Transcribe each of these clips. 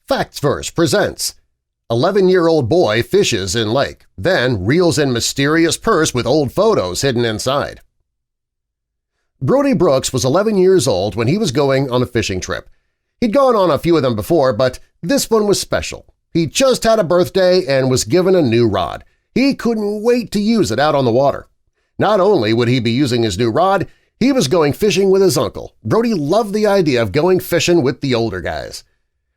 Facts Verse presents 11-year-old boy fishes in lake, then reels in mysterious purse with old photos hidden inside. Brodie Brooks was 11 years old when he was going on a fishing trip. He'd gone on a few of them before, but this one was special. He just had a birthday and was given a new rod. He couldn't wait to use it out on the water. Not only would he be using his new rod, he was going fishing with his uncle. Brodie loved the idea of going fishing with the older guys.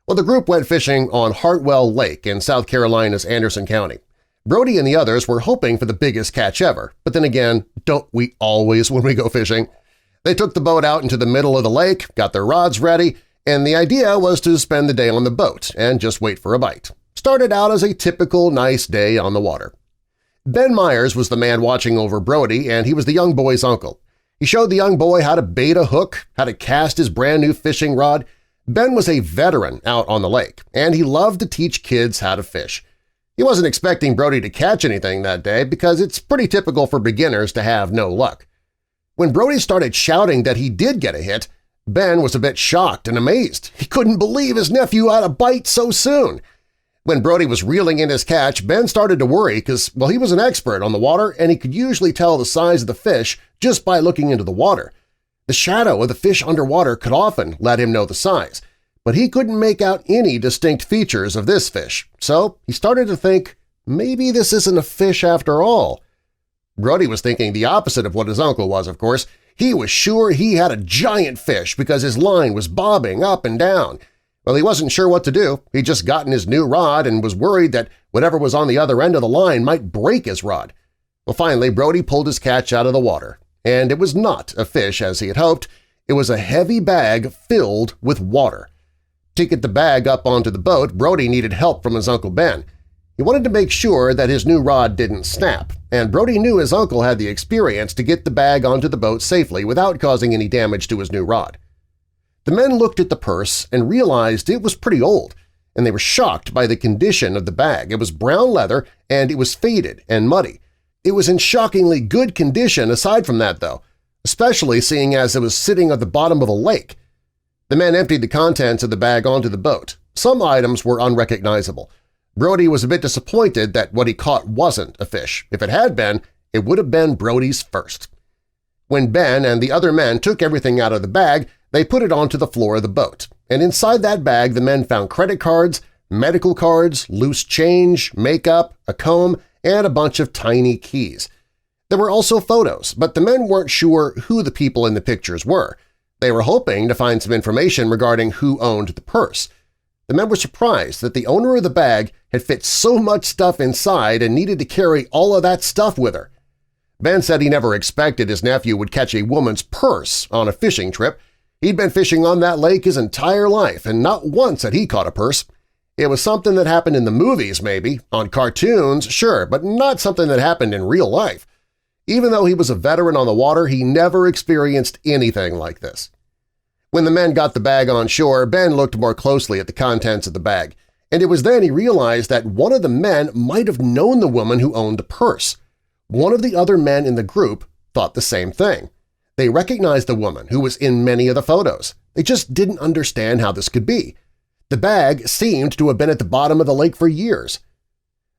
Well, the group went fishing on HARTWELL Lake in South Carolina's Anderson County. Brodie and the others were hoping for the biggest catch ever, but then again, don't we always when we go fishing? They took the boat out into the middle of the lake, got their rods ready, and the idea was to spend the day on the boat and just wait for a bite. Started out as a typical nice day on the water. Ben Myers was the man watching over Brodie, and he was the young boy's uncle. He showed the young boy how to bait a hook, how to cast his brand-new fishing rod. Ben was a veteran out on the lake, and he loved to teach kids how to fish. He wasn't expecting Brodie to catch anything that day because it's pretty typical for beginners to have no luck. When Brodie started shouting that he did get a hit, Ben was a bit shocked and amazed. He couldn't believe his nephew had a bite so soon. When Brodie was reeling in his catch, Ben started to worry because, well, he was an expert on the water and he could usually tell the size of the fish just by looking into the water. The shadow of the fish underwater could often let him know the size, but he couldn't make out any distinct features of this fish, so he started to think, maybe this isn't a fish after all. Brodie was thinking the opposite of what his uncle was, of course. He was sure he had a giant fish because his line was bobbing up and down. Well, he wasn't sure what to do. He'd just gotten his new rod and was worried that whatever was on the other end of the line might break his rod. Well, finally, Brodie pulled his catch out of the water, and it was not a fish as he had hoped. It was a heavy bag filled with water. To get the bag up onto the boat, Brodie needed help from his Uncle Ben. He wanted to make sure that his new rod didn't snap, and Brodie knew his uncle had the experience to get the bag onto the boat safely without causing any damage to his new rod. The men looked at the purse and realized it was pretty old, and they were shocked by the condition of the bag. It was brown leather, and it was faded and muddy. It was in shockingly good condition aside from that, though, especially seeing as it was sitting at the bottom of a lake. The men emptied the contents of the bag onto the boat. Some items were unrecognizable. Brodie was a bit disappointed that what he caught wasn't a fish. If it had been, it would have been Brodie's first. When Ben and the other men took everything out of the bag, they put it onto the floor of the boat, and inside that bag the men found credit cards, medical cards, loose change, makeup, a comb, and a bunch of tiny keys. There were also photos, but the men weren't sure who the people in the pictures were. They were hoping to find some information regarding who owned the purse. The men were surprised that the owner of the bag had fit so much stuff inside and needed to carry all of that stuff with her. Ben said he never expected his nephew would catch a woman's purse on a fishing trip. He'd been fishing on that lake his entire life, and not once had he caught a purse. It was something that happened in the movies, maybe, on cartoons, sure, but not something that happened in real life. Even though he was a veteran on the water, he never experienced anything like this. When the men got the bag on shore, Ben looked more closely at the contents of the bag, and it was then he realized that one of the men might have known the woman who owned the purse. One of the other men in the group thought the same thing. They recognized the woman who was in many of the photos. They just didn't understand how this could be. The bag seemed to have been at the bottom of the lake for years.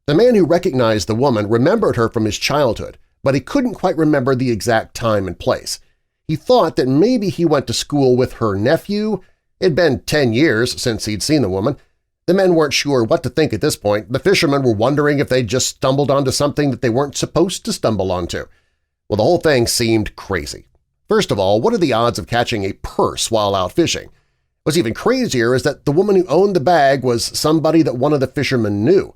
The man who recognized the woman remembered her from his childhood, but he couldn't quite remember the exact time and place. He thought that maybe he went to school with her nephew. It'd been 10 years since he'd seen the woman. The men weren't sure what to think at this point. The fishermen were wondering if they'd just stumbled onto something that they weren't supposed to stumble onto. Well, the whole thing seemed crazy. First of all, what are the odds of catching a purse while out fishing? What's even crazier is that the woman who owned the bag was somebody that one of the fishermen knew.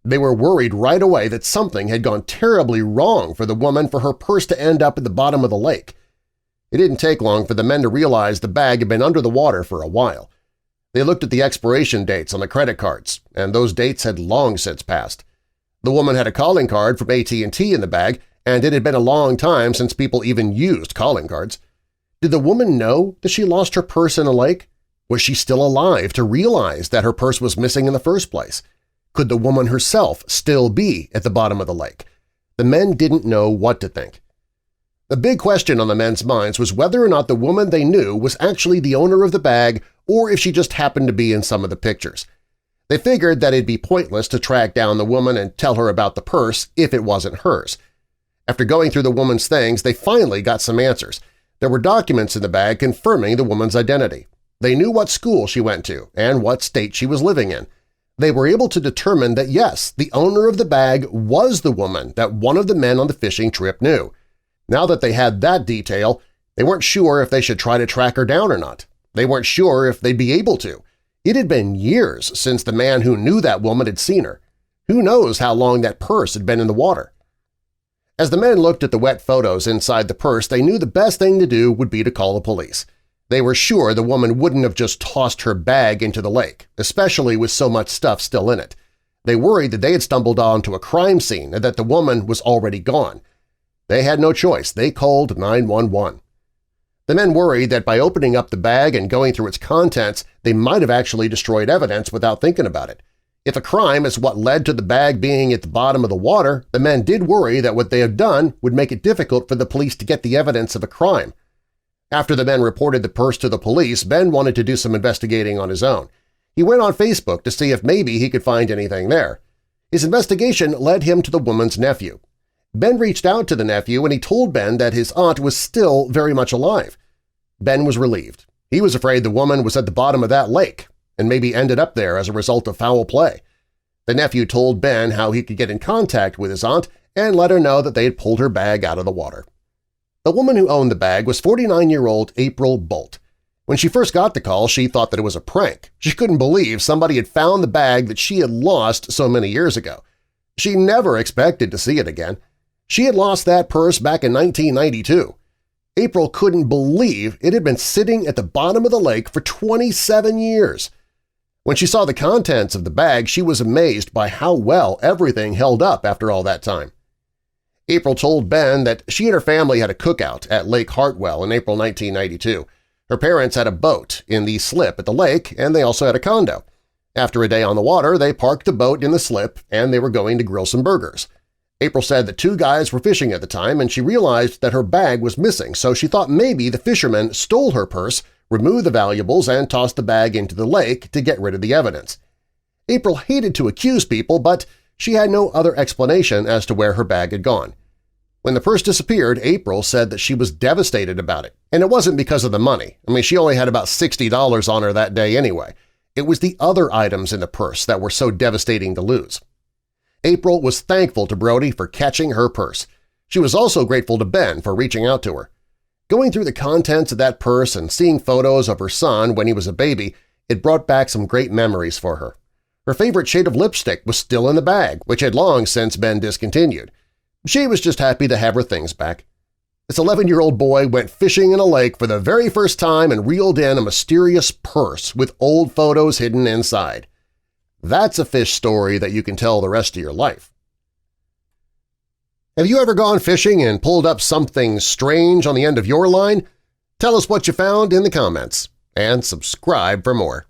They were worried right away that something had gone terribly wrong for the woman for her purse to end up at the bottom of the lake. It didn't take long for the men to realize the bag had been under the water for a while. They looked at the expiration dates on the credit cards, and those dates had long since passed. The woman had a calling card from AT&T in the bag, and it had been a long time since people even used calling cards. Did the woman know that she lost her purse in a lake? Was she still alive to realize that her purse was missing in the first place? Could the woman herself still be at the bottom of the lake? The men didn't know what to think. The big question on the men's minds was whether or not the woman they knew was actually the owner of the bag or if she just happened to be in some of the pictures. They figured that it'd be pointless to track down the woman and tell her about the purse if it wasn't hers. After going through the woman's things, they finally got some answers. There were documents in the bag confirming the woman's identity. They knew what school she went to and what state she was living in. They were able to determine that yes, the owner of the bag was the woman that one of the men on the fishing trip knew. Now that they had that detail, they weren't sure if they should try to track her down or not. They weren't sure if they'd be able to. It had been years since the man who knew that woman had seen her. Who knows how long that purse had been in the water? As the men looked at the wet photos inside the purse, they knew the best thing to do would be to call the police. They were sure the woman wouldn't have just tossed her bag into the lake, especially with so much stuff still in it. They worried that they had stumbled onto a crime scene and that the woman was already gone. They had no choice. They called 911. The men worried that by opening up the bag and going through its contents, they might have actually destroyed evidence without thinking about it. If a crime is what led to the bag being at the bottom of the water, the men did worry that what they had done would make it difficult for the police to get the evidence of a crime. After the men reported the purse to the police, Ben wanted to do some investigating on his own. He went on Facebook to see if maybe he could find anything there. His investigation led him to the woman's nephew. Ben reached out to the nephew and he told Ben that his aunt was still very much alive. Ben was relieved. He was afraid the woman was at the bottom of that lake and maybe ended up there as a result of foul play. The nephew told Ben how he could get in contact with his aunt and let her know that they had pulled her bag out of the water. The woman who owned the bag was 49-year-old April Bolt. When she first got the call, she thought that it was a prank. She couldn't believe somebody had found the bag that she had lost so many years ago. She never expected to see it again. She had lost that purse back in 1992. April couldn't believe it had been sitting at the bottom of the lake for 27 years. When she saw the contents of the bag, she was amazed by how well everything held up after all that time. April told Ben that she and her family had a cookout at Lake Hartwell in April 1992. Her parents had a boat in the slip at the lake, and they also had a condo. After a day on the water, they parked the boat in the slip, and they were going to grill some burgers. April said that two guys were fishing at the time, and she realized that her bag was missing, so she thought maybe the fishermen stole her purse, removed the valuables, and tossed the bag into the lake to get rid of the evidence. April hated to accuse people, but she had no other explanation as to where her bag had gone. When the purse disappeared, April said that she was devastated about it, and it wasn't because of the money. She only had about $60 on her that day anyway. It was the other items in the purse that were so devastating to lose. April was thankful to BRODIE for catching her purse. She was also grateful to Ben for reaching out to her. Going through the contents of that purse and seeing photos of her son when he was a baby, it brought back some great memories for her. Her favorite shade of lipstick was still in the bag, which had long since been discontinued. She was just happy to have her things back. This 11-year-old boy went fishing in a lake for the very first time and reeled in a mysterious purse with old photos hidden inside. That's a fish story that you can tell the rest of your life. Have you ever gone fishing and pulled up something strange on the end of your line? Tell us what you found in the comments, and subscribe for more.